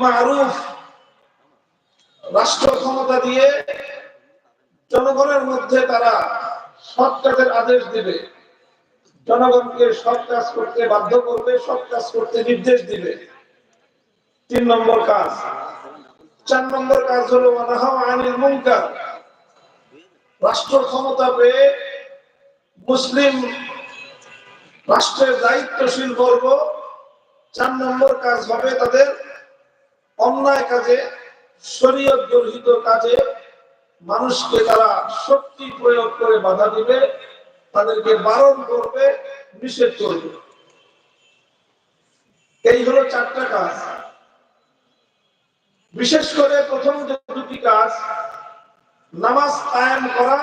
মারুফ রাষ্ট্র ক্ষমতা দিয়ে জনগণের মধ্যে তারা সৎ কাজের আদেশ দিবে, জনগণকে সৎ কাজ করতে বাধ্য করবে, সৎ কাজ করতে নির্দেশ দিবে। 3 নম্বর কাজ। 4 নম্বর কাজ হলো ওয়ানাহা আনিল মুনকার। রাষ্ট্র ক্ষমতা পেয়ে মুসলিম রাষ্ট্রের দায়িত্বশীল বর্গ 4 নম্বর কাজ হবে তাদের অন্যায় কাজে, শরীয়ত বর্হিত কাজে মানুষকে তারা শক্তি প্রয়োগ করে বাধা দিবে, তাদেরকে বারণ করবে, নিষেধ করবে। এই হলো 4টা কাজ। বিশেষ করে প্রথম যে 2টি কাজ, নামাজ কায়েম করা,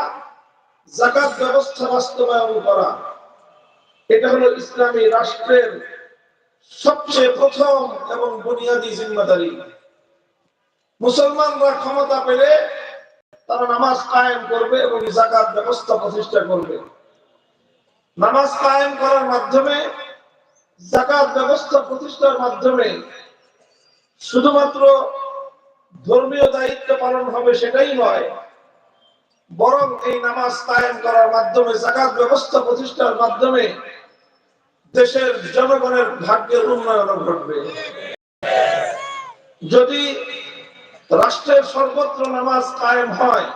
যাকাত ব্যবস্থা বাস্তবায়ন করা, এটা হলো ইসলামী রাষ্ট্রের সবচেয়ে প্রথম এবং বুনিয়াদী জিম্মাদারি। মুসলমানরা ক্ষমতা পেলে তারা নামাজ কায়েম করবে এবং যাকাত ব্যবস্থা প্রতিষ্ঠা করবে। নামাজ কায়েম করার মাধ্যমে, যাকাত ব্যবস্থা প্রতিষ্ঠার মাধ্যমে শুধুমাত্র ধর্মীয় দায়িত্ব পালন হবে সেটাই নয়, বরং এই নামাজ কায়েম করার মাধ্যমে, যাকাত ব্যবস্থা প্রতিষ্ঠার মাধ্যমে দেশের জনগণের ভাগ্যের উন্নয়ন ঘটবে। যদি রাষ্ট্রের সর্বত্র নামাজ কায়েম হয়,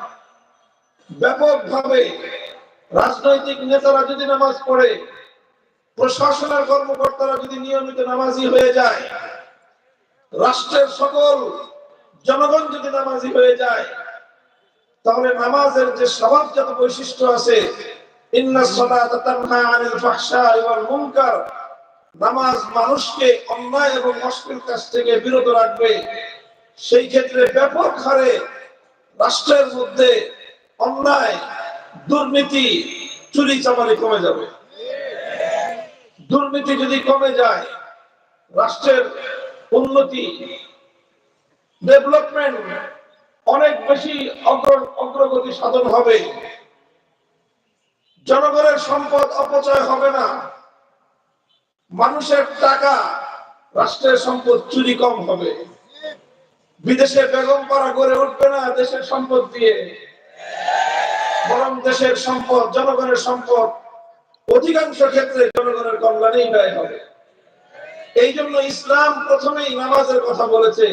ব্যাপকভাবে রাজনৈতিক নেতারা যদি নামাজ পড়ে, প্রশাসনের কর্মকর্তারা যদি নিয়মিত নামাজি হয়ে যায়, রাষ্ট্রের সকল জনগণ যদি নামাজি হয়ে যায়, তাহলে নামাজের যে স্বভাবজাত বৈশিষ্ট্য আছে, ইন্নাস সালাতা তানহা আনিল ফাহশাই ওয়াল মুনকার, নামাজ মানুষকে অন্যায় এবং অশ্লীল কাজ থেকে বিরত রাখবে, সেই ক্ষেত্রে ব্যাপক হারে রাষ্ট্রের মধ্যে অন্যায়, দুর্নীতি, চুরি চামারি কমে যাবে। দুর্নীতি যদি কমে যায়, রাষ্ট্রের উন্নতি, ডেভেলপমেন্ট অনেক বেশি অগ্রগতি সাধন হবে। জনগণের সম্পদ অপচয় হবে না, মানুষের টাকা, রাষ্ট্রের সম্পদ চুরি কম হবে। বিদেশে বেগম পাড়া গড়ে উঠবে না দেশের সম্পদ দিয়ে, বরং দেশের সম্পদ, জনগণের সম্পদ অধিকাংশ ক্ষেত্রে জনগণের কল্যাণেই ব্যয় হবে। এই জন্য ইসলাম প্রথমেই নামাজের কথা বলেছে।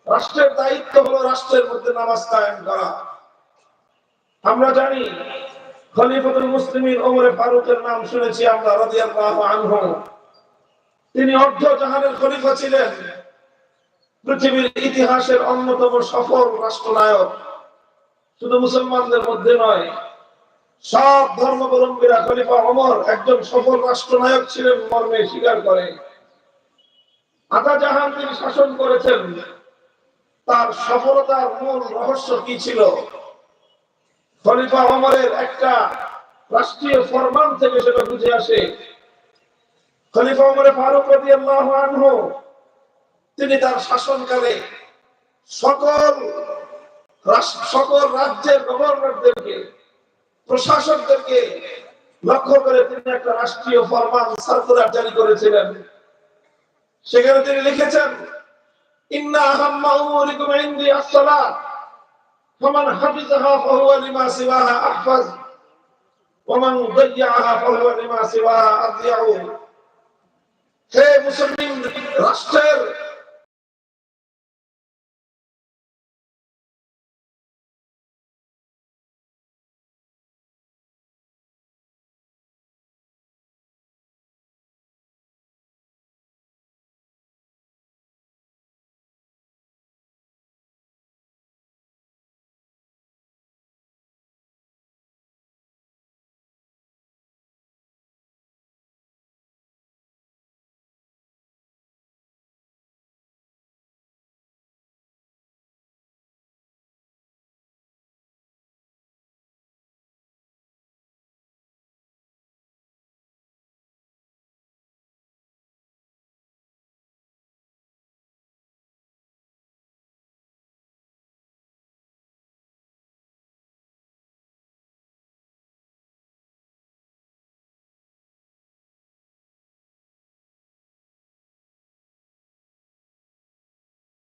রাষ্ট্রের দায়িত্ব হলো রাষ্ট্রের মধ্যে নামাজ কায়েম করা। আমরা জানি খলিফাতুল মুসলিমিন ওমর ফারুকের নাম শুনেছি আমরা, রাদিয়াল্লাহু আনহু। তিনি অর্ধ জাহানের খলিফা ছিলেন, পৃথিবীর ইতিহাসের অন্যতম সফল রাষ্ট্রনায়ক। শুধু মুসলমানদের মধ্যে নয়, সব ধর্মাবলম্বীরা খলিফা ওমর একজন সফল রাষ্ট্রনায়ক ছিলেন মর্মে স্বীকার করে। আধা জাহান তিনি শাসন করেছেন। তার সফলতার মূল রহস্য কি ছিল? খলিফা ওমরের একটা রাষ্ট্রীয় ফরমান থেকে সেটা বুঝে আসে। খলিফা ওমর ফারুক রাদিয়াল্লাহু আনহু তিনি তার শাসনকালে সকল রাজ্যের গভর্নরদেরকে, প্রশাসকদেরকে লক্ষ্য করে তিনি একটা রাষ্ট্রীয় ফরমান, সার্কুলার জারি করেছিলেন। সেখানে তিনি লিখেছেন, ইন্না আহাম্মা উমুরিকুম ইনদি আস-সালাত ফামান হাফিজাহা ফাহুয়া লিমা সিওয়াহা আহফাজ ওয়া মান দাইয়াহা ফাহুয়া লিমা সিওয়াহা আযইউ। হে মুসলিম রাষ্ট্রের